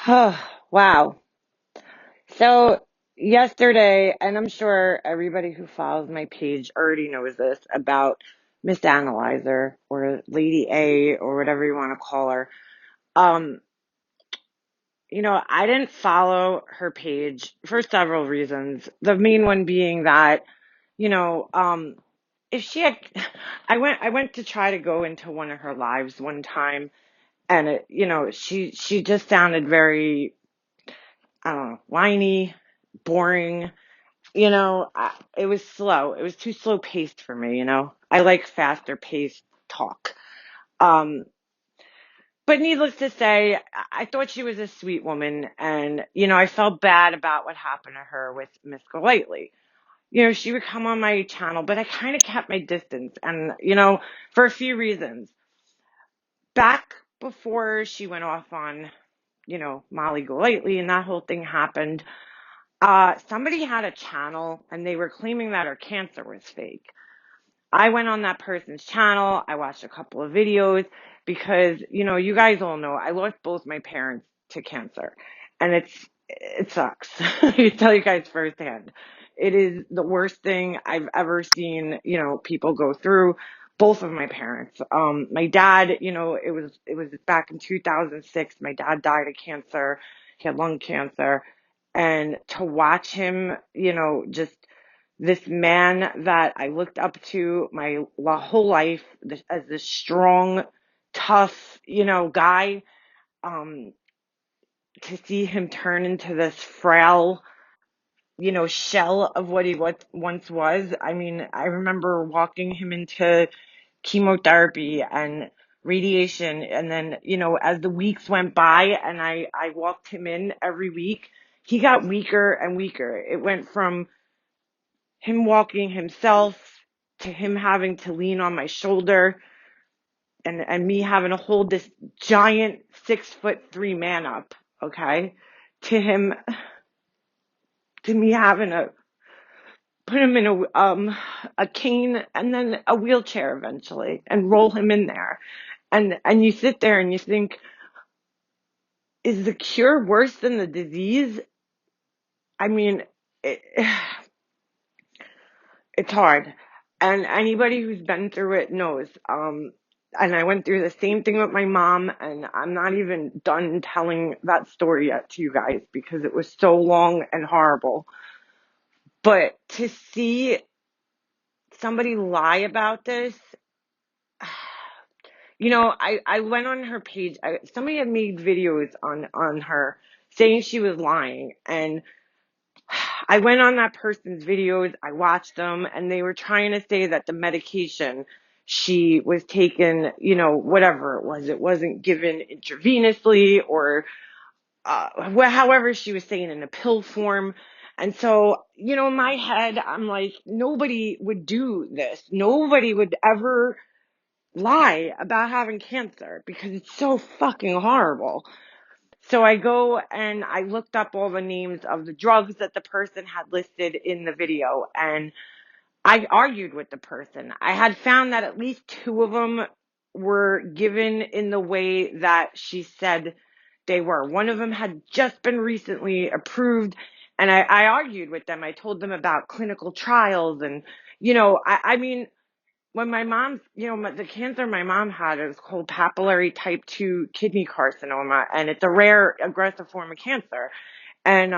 Wow. So yesterday, and I'm sure everybody who follows my page already knows this about Miss Analyzer or Lady A or whatever you want to call her. Um, I didn't follow her page for several reasons. The main one being that, you know, um, if she had, I went to try to go into one of her lives one time, and she just sounded very, I don't know, whiny, boring. It was slow. It was too slow paced for me. I like faster paced talk. Um, but needless to say, I thought she was a sweet woman, and I felt bad about what happened to her with Miss Golightly. She would come on my channel, but I kind of kept my distance, and for a few reasons. Back before she went off on, Molly Golightly and that whole thing happened, somebody had a channel and they were claiming that her cancer was fake. I went on that person's channel. I watched a couple of videos because, you guys all know I lost both my parents to cancer, and it sucks. I tell you guys firsthand. It is the worst thing I've ever seen, people go through. Both of my parents. My dad, it was back in 2006. My dad died of cancer. He had lung cancer, and to watch him, just this man that I looked up to my whole life as this strong, tough, guy, um, to see him turn into this frail, shell of what he once was. I mean, I remember walking him into chemotherapy and radiation. And then, as the weeks went by and I walked him in every week, he got weaker and weaker. It went from him walking himself to him having to lean on my shoulder and me having to hold this giant 6'3" man up, okay, to him, to me having to put him in a cane and then a wheelchair eventually and roll him in there. And you sit there and you think, is the cure worse than the disease? I mean, it, it's hard. And anybody who's been through it knows. And I went through the same thing with my mom, and I'm not even done telling that story yet to you guys because it was so long and horrible. But to see somebody lie about this, I went on her page. Somebody had made videos on her saying she was lying, and I went on that person's videos, I watched them, and they were trying to say that the medication she was taking, whatever it wasn't given intravenously or however she was saying in a pill form. And so, in my head, I'm like, nobody would do this. Nobody would ever lie about having cancer because it's so fucking horrible. So I go and I looked up all the names of the drugs that the person had listed in the video, and I argued with the person. I had found that at least two of them were given in the way that she said they were. One of them had just been recently approved, and I argued with them. I told them about clinical trials, and I mean, when my mom's, the cancer my mom had, it was called papillary type 2 kidney carcinoma, and it's a rare aggressive form of cancer. And,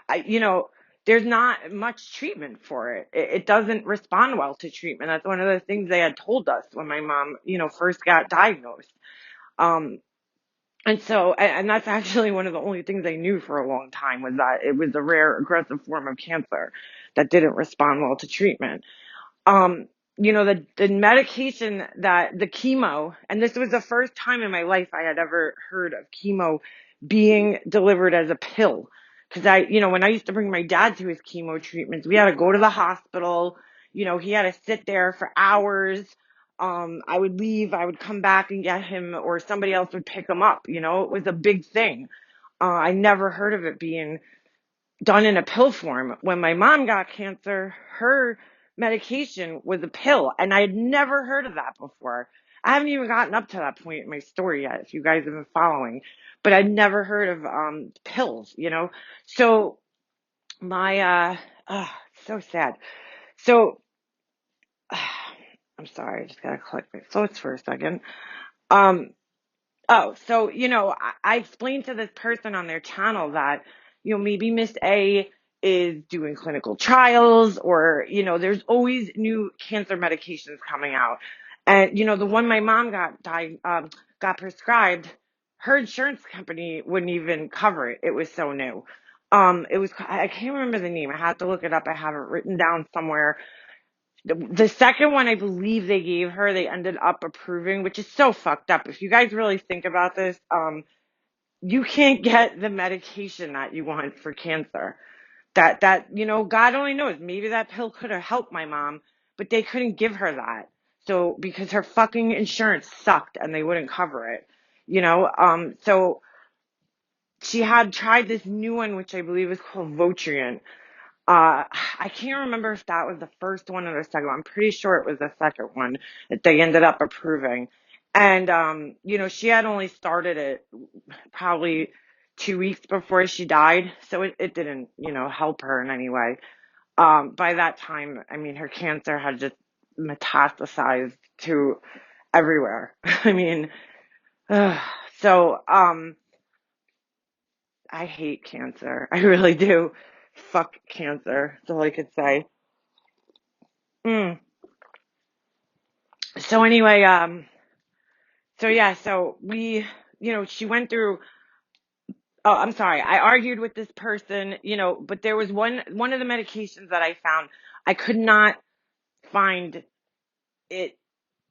I, you know, there's not much treatment for it. It doesn't respond well to treatment. That's one of the things they had told us when my mom, first got diagnosed. Um, and that's actually one of the only things I knew for a long time was that it was a rare aggressive form of cancer that didn't respond well to treatment. um, the medication that the chemo, and this was the first time in my life I had ever heard of chemo being delivered as a pill. Cause when I used to bring my dad to his chemo treatments, we had to go to the hospital. He had to sit there for hours. I would leave, I would come back and get him, or somebody else would pick him up. It was a big thing. I never heard of it being done in a pill form. When my mom got cancer, her medication was a pill, and I had never heard of that before. I haven't even gotten up to that point in my story yet, if you guys have been following. But I'd never heard of pills, So my so sad. So I'm sorry, I just gotta collect my thoughts for a second. Um, Oh, so, I explained to this person on their channel that, maybe Miss A is doing clinical trials or, there's always new cancer medications coming out. And, the one my mom got prescribed, her insurance company wouldn't even cover it. It was so new. I can't remember the name. I have to look it up. I have it written down somewhere. The second one, I believe they gave her, they ended up approving, which is so fucked up. If you guys really think about this, you can't get the medication that you want for cancer. God only knows. Maybe that pill could have helped my mom, but they couldn't give her that. So, because her fucking insurance sucked and they wouldn't cover it, so she had tried this new one, which I believe is called Votrient. I can't remember if that was the first one or the second one. I'm pretty sure it was the second one that they ended up approving. And, she had only started it probably 2 weeks before she died. So it didn't, help her in any way. By that time, I mean, her cancer had just metastasized to everywhere. I mean, ugh. So, I hate cancer. I really do. Fuck cancer. That's all I could say. Mm. So anyway, so yeah, so we, she went through, oh, I'm sorry. I argued with this person, but there was one of the medications that I found, I could not find it,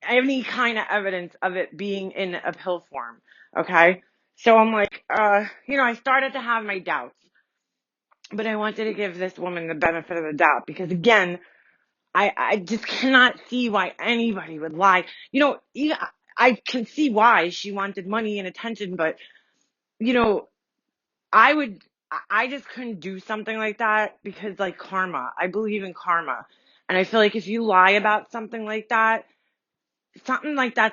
any kind of evidence of it being in a pill form. Okay. So I'm like, I started to have my doubts, but I wanted to give this woman the benefit of the doubt because again, I just cannot see why anybody would lie. I can see why she wanted money and attention, but you know, I would, I just couldn't do something like that because like karma, I believe in karma. And I feel like if you lie about something like that's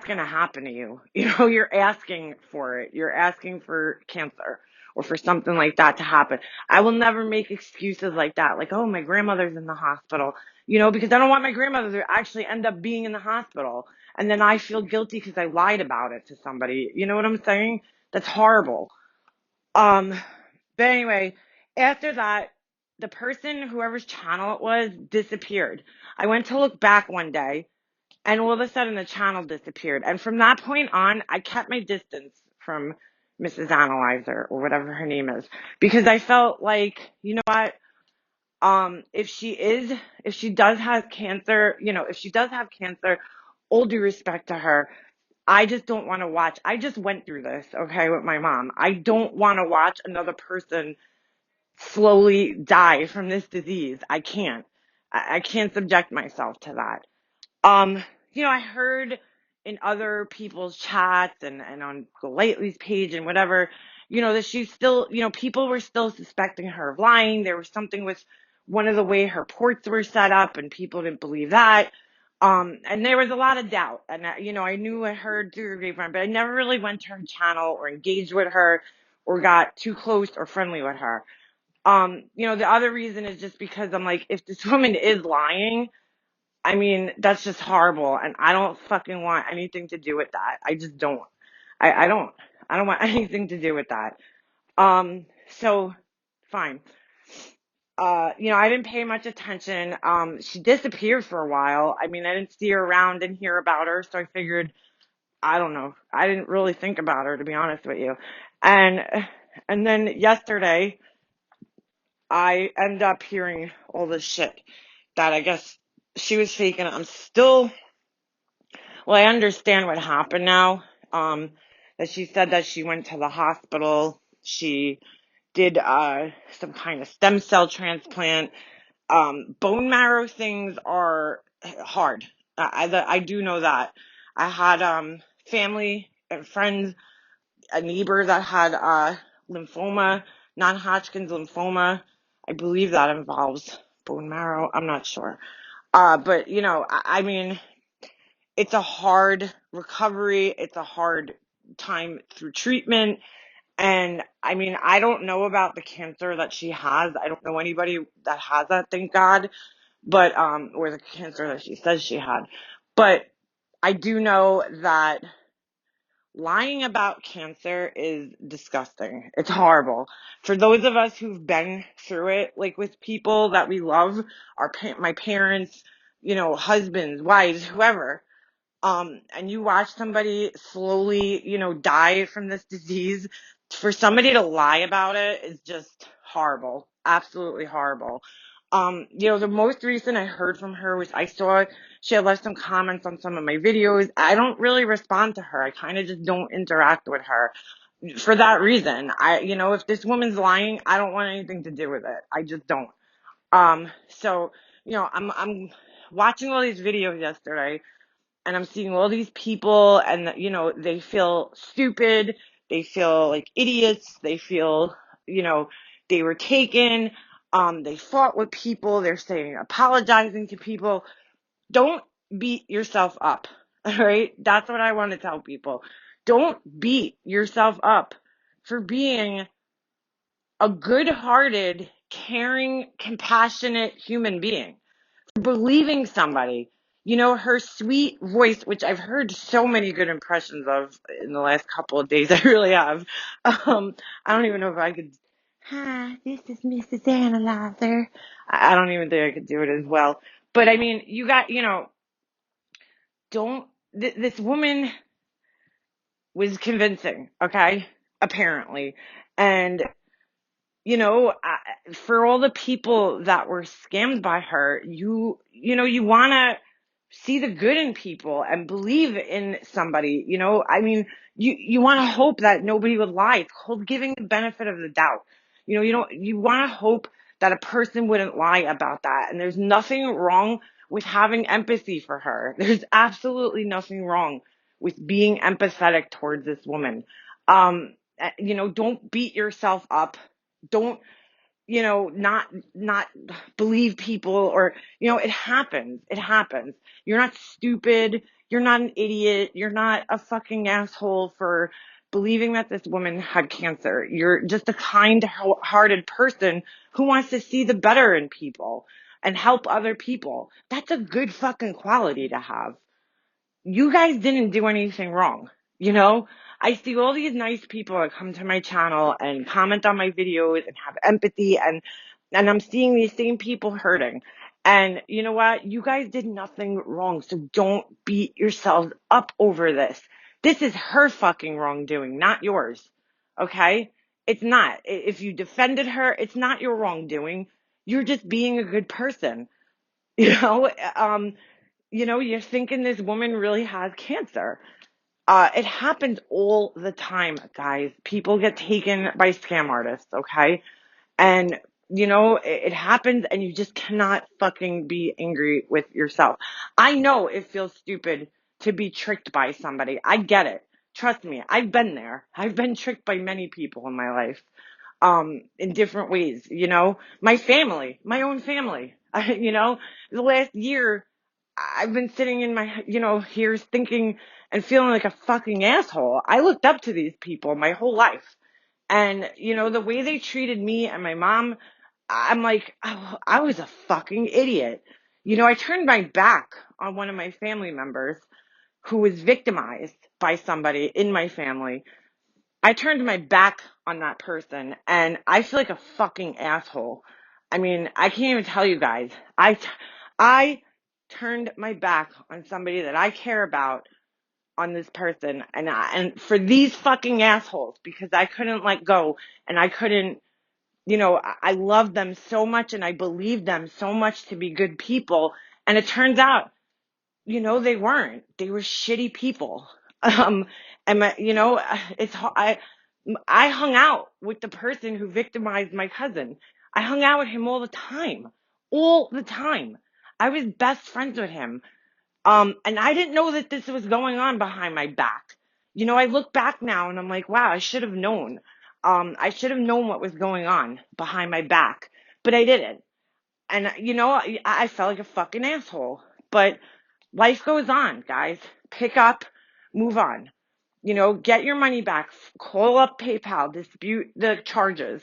going to happen to you. You're asking for it. You're asking for cancer or for something like that to happen. I will never make excuses like that. Like, oh, my grandmother's in the hospital, because I don't want my grandmother to actually end up being in the hospital. And then I feel guilty because I lied about it to somebody. You know what I'm saying? That's horrible. Um, but anyway, after that, the person, whoever's channel it was, disappeared. I went to look back one day and all of a sudden the channel disappeared. And from that point on, I kept my distance from Mrs. Analyzer or whatever her name is because I felt like, you know what? If she does have cancer, if she does have cancer, all due respect to her, I just don't want to watch. I just went through this, okay, with my mom. I don't want to watch another person slowly die from this disease. I can't. I can't subject myself to that. Um, I heard in other people's chats and on Golightly's page and whatever, that she's still, people were still suspecting her of lying. There was something with one of the way her ports were set up and people didn't believe that. And there was a lot of doubt. And, I knew I heard through the grapevine, but I never really went to her channel or engaged with her or got too close or friendly with her. The other reason is just because I'm like, if this woman is lying, I mean, that's just horrible. And I don't fucking want anything to do with that. I just don't. I don't. I don't want anything to do with that. So fine. I didn't pay much attention. She disappeared for a while. I mean, I didn't see her around and hear about her. So I figured, I don't know. I didn't really think about her, to be honest with you. And, and then yesterday, I end up hearing all this shit that I guess she was faking. Well, I understand what happened now. That she said that she went to the hospital. She did some kind of stem cell transplant. Bone marrow things are hard. I do know that. I had family and friends, a neighbor that had lymphoma, non-Hodgkin's lymphoma. I believe that involves bone marrow. I'm not sure. But I mean, it's a hard recovery. It's a hard time through treatment. And I mean, I don't know about the cancer that she has. I don't know anybody that has that, thank God. But, or the cancer that she says she had. But I do know that lying about cancer is disgusting. It's horrible. For those of us who've been through it, like with people that we love, my parents, husbands, wives, whoever, and you watch somebody slowly, die from this disease, for somebody to lie about it is just horrible. Absolutely horrible. The most recent I heard from her was I saw she had left some comments on some of my videos. I don't really respond to her. I kind of just don't interact with her for that reason. If this woman's lying, I don't want anything to do with it. I just don't. So, I'm watching all these videos yesterday, and I'm seeing all these people, and they feel stupid, they feel like idiots, they feel, they were taken, they fought with people, they're saying apologizing to people. Don't beat yourself up. All right, that's what I want to tell people. Don't beat yourself up for being a good-hearted, caring, compassionate human being, believing somebody. Her sweet voice, which I've heard so many good impressions of in the last couple of days. I really have. I don't even know if I could. Hi, this is Mrs. Analyzer. I don't even think I could do it as well. But I mean, you got, don't. This woman was convincing, okay? Apparently. And for all the people that were scammed by her, you want to see the good in people and believe in somebody. I mean, you want to hope that nobody would lie. It's called giving the benefit of the doubt. You want to hope that a person wouldn't lie about that. And there's nothing wrong with having empathy for her. There's absolutely nothing wrong with being empathetic towards this woman. Don't beat yourself up. Don't, not believe people, or, it happens. It happens. You're not stupid. You're not an idiot. You're not a fucking asshole for believing that this woman had cancer. You're just a kind-hearted person who wants to see the better in people and help other people. That's a good fucking quality to have. You guys didn't do anything wrong. I see all these nice people that come to my channel and comment on my videos and have empathy, and I'm seeing these same people hurting. And you know what? You guys did nothing wrong. So don't beat yourselves up over this. This is her fucking wrongdoing, not yours. Okay? It's not. If you defended her, it's not your wrongdoing. You're just being a good person. You know, um, you're thinking this woman really has cancer. It happens all the time, guys. People get taken by scam artists, okay? And, it happens, and you just cannot fucking be angry with yourself. I know it feels stupid to be tricked by somebody. I get it. Trust me, I've been there. I've been tricked by many people in my life, in different ways, my family, my own family. The last year, I've been sitting in my, here thinking and feeling like a fucking asshole. I looked up to these people my whole life. And, the way they treated me and my mom, I'm like, oh, I was a fucking idiot. I turned my back on one of my family members who was victimized by somebody in my family. I turned my back on that person, and I feel like a fucking asshole. I mean, I can't even tell you guys. I turned my back on somebody that I care about, on this person, and for these fucking assholes, because I couldn't let go, and I couldn't, I loved them so much, and I believed them so much to be good people, and it turns out, they weren't. They were shitty people. Um, and I hung out with the person who victimized my cousin. I hung out with him all the time. All the time. I was best friends with him. And I didn't know that this was going on behind my back. I look back now and I'm like, wow, I should have known. I should have known what was going on behind my back, but I didn't. And, I felt like a fucking asshole, but life goes on, guys. Pick up move on. Get your money back. Call up PayPal, dispute the charges.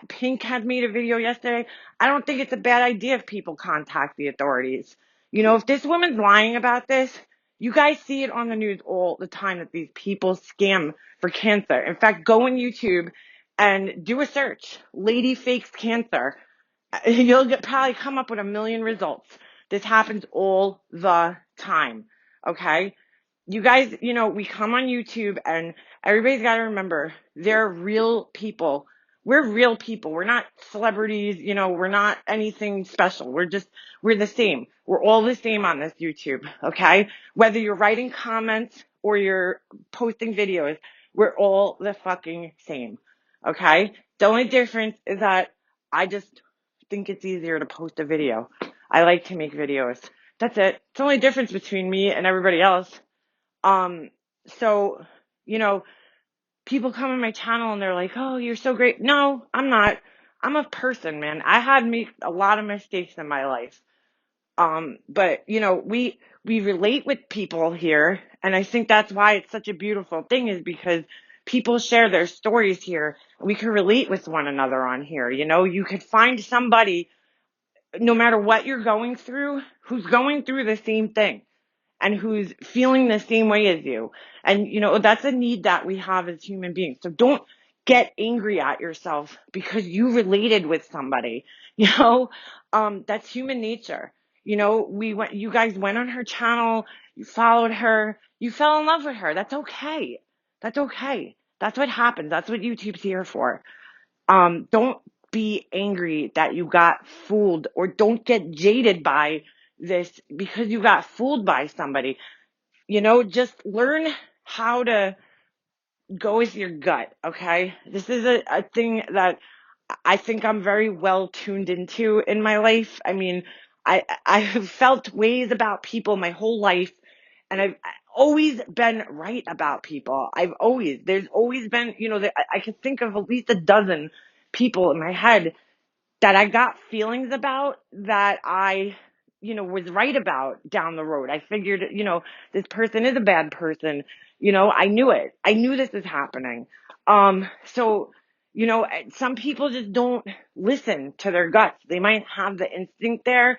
Pink had made a video yesterday. I don't think it's a bad idea if people contact the authorities. If this woman's lying about this, you guys see it on the news all the time that these people scam for cancer. In fact, go on YouTube and do a search. Lady fakes cancer. You'll probably come up with a million results. This happens all the time. Okay? You guys, we come on YouTube and everybody's got to remember they're real people. We're real people. We're not celebrities. We're not anything special. We're the same. We're all the same on this YouTube. Okay. Whether you're writing comments or you're posting videos, we're all the fucking same. Okay. The only difference is that I just think it's easier to post a video. I like to make videos. That's it. It's the only difference between me and everybody else. Um, so, you know, people come on my channel and they're like, "Oh, you're so great." No, I'm not. I'm a person, man. I had made a lot of mistakes in my life. But we relate with people here, and I think that's why it's such a beautiful thing is because people share their stories here. We can relate with one another on here. You could find somebody, no matter what you're going through, who's going through the same thing and who's feeling the same way as you. And, that's a need that we have as human beings. So don't get angry at yourself because you related with somebody, that's human nature. You guys went on her channel, you followed her, you fell in love with her. That's okay. That's okay. That's what happens. That's what YouTube's here for. Don't be angry that you got fooled, or don't get jaded by this because you got fooled by somebody. Just learn how to go with your gut. Okay. This is a thing that I think I'm very well tuned into in my life. I mean, I have felt ways about people my whole life, and I've always been right about people. There's always been, I could think of at least a dozen people in my head that I got feelings about that I, was right about down the road. I figured, this person is a bad person. I knew it. I knew this is happening. So, some people just don't listen to their guts. They might have the instinct there,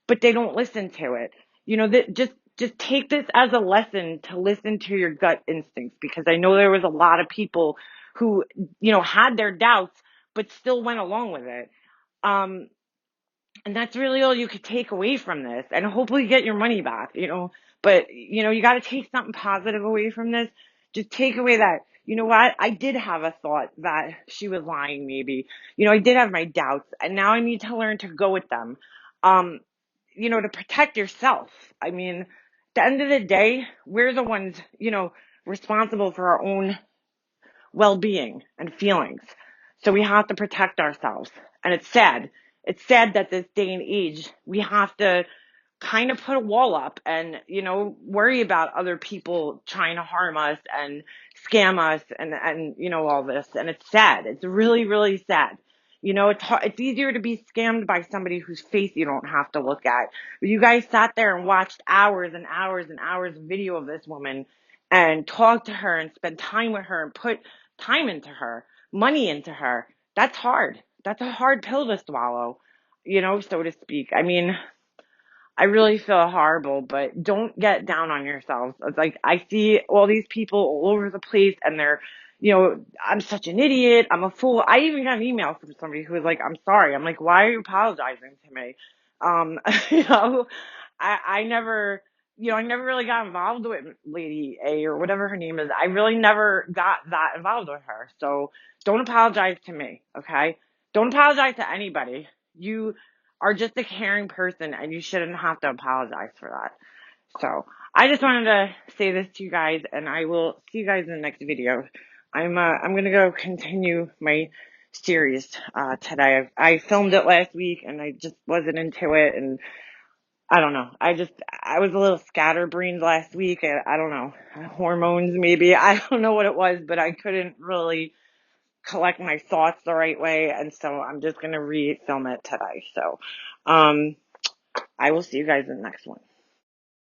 but they don't listen to it. That just take this as a lesson to listen to your gut instincts, because I know there was a lot of people who, had their doubts, but still went along with it. Um, and that's really all you could take away from this, and hopefully get your money back, but you got to take something positive away from this. Just take away that, what, I did have a thought that she was lying, maybe, I did have my doubts, and now I need to learn to go with them. Um, to protect yourself. I mean, at the end of the day, we're the ones, responsible for our own well-being and feelings. So we have to protect ourselves. And it's sad. It's sad that this day and age, we have to kind of put a wall up and, worry about other people trying to harm us and scam us and, all this. And it's sad. It's really, really sad. It's hard, it's easier to be scammed by somebody whose face you don't have to look at. But you guys sat there and watched hours and hours and hours of video of this woman and talked to her and spent time with her and put time into her, money into her. That's hard. That's a hard pill to swallow, so to speak. I mean, I really feel horrible, but don't get down on yourselves. It's like, I see all these people all over the place and they're, I'm such an idiot. I'm a fool. I even got an email from somebody who was like, "I'm sorry." I'm like, "Why are you apologizing to me?" Um, you know, I never, I never really got involved with Lady A or whatever her name is. I really never got that involved with her. So don't apologize to me. Okay. Don't apologize to anybody. You are just a caring person and you shouldn't have to apologize for that. So I just wanted to say this to you guys, and I will see you guys in the next video. I'm going to go continue my series, today. I filmed it last week and I just wasn't into it, and I don't know. I was a little scatterbrained last week. I don't know. Hormones, maybe. I don't know what it was, but I couldn't really collect my thoughts the right way. And so I'm just going to re-film it today. So, I will see you guys in the next one.